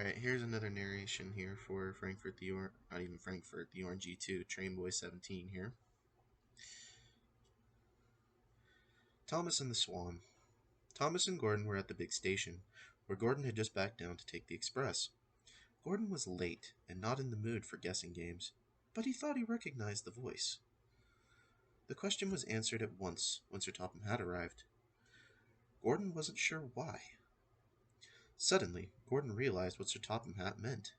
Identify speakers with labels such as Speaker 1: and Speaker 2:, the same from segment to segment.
Speaker 1: Alright, here's another narration here for Frankfurt the not even Frankfurt, the RNG2, TrainBoy17 here. Thomas and the Swan. Thomas and Gordon were at the big station, where Gordon had just backed down to take the express. Gordon was late and not in the mood for guessing games, but he thought he recognized the voice. The question was answered at once when Sir Topham Hatt arrived. Gordon wasn't sure why. Suddenly, Gordon realized what Sir Topham Hatt meant.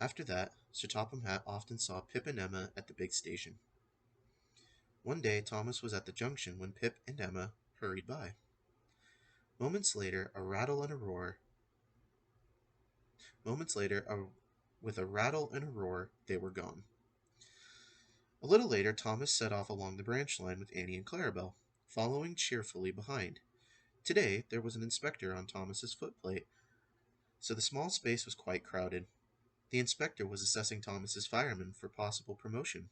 Speaker 1: After that, Sir Topham Hatt often saw Pip and Emma at the big station. One day, Thomas was at the junction when Pip and Emma hurried by. Moments later, with a rattle and a roar, they were gone. A little later, Thomas set off along the branch line with Annie and Clarabelle, following cheerfully behind. Today, there was an inspector on Thomas's footplate, so the small space was quite crowded. The inspector was assessing Thomas's fireman for possible promotion.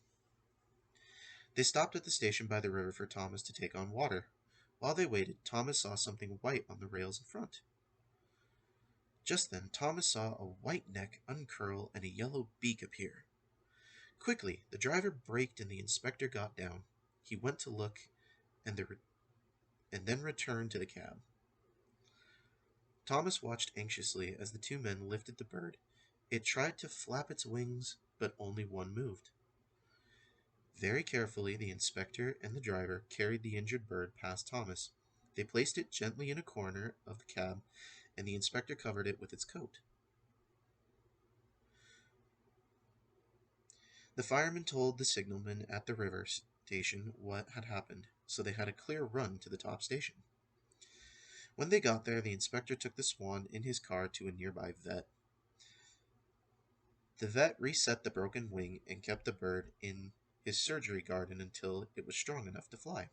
Speaker 1: They stopped at the station by the river for Thomas to take on water. While they waited, Thomas saw something white on the rails in front. Just then, Thomas saw a white neck uncurl and a yellow beak appear. Quickly, the driver braked and the inspector got down. He went to look and then returned to the cab. Thomas watched anxiously as the two men lifted the bird. It tried to flap its wings, but only one moved. Very carefully, the inspector and the driver carried the injured bird past Thomas. They placed it gently in a corner of the cab, and the inspector covered it with its coat. The fireman told the signalman at the river station what had happened, so they had a clear run to the top station. When they got there, the inspector took the Swan in his car to a nearby vet. The vet reset the broken wing and kept the bird in his surgery garden until it was strong enough to fly.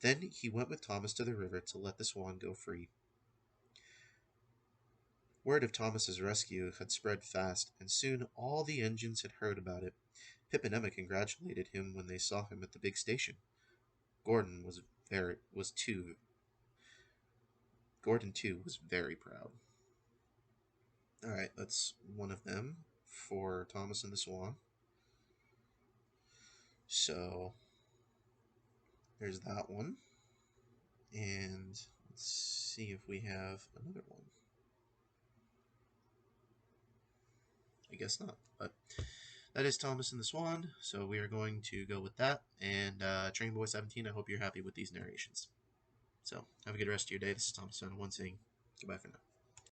Speaker 1: Then he went with Thomas to the river to let the Swan go free. Word of Thomas's rescue had spread fast, and soon all the engines had heard about it. Pip and Emma congratulated him when they saw him at the big station. Gordon too was very proud. Alright, that's one of them for Thomas and the Swan. So, there's that one. And let's see if we have another one. I guess not, but that is Thomas and the Swan, so we are going to go with that. And TrainBoy17, I hope you're happy with these narrations. So, have a good rest of your day. This is Thomas1 saying goodbye for now.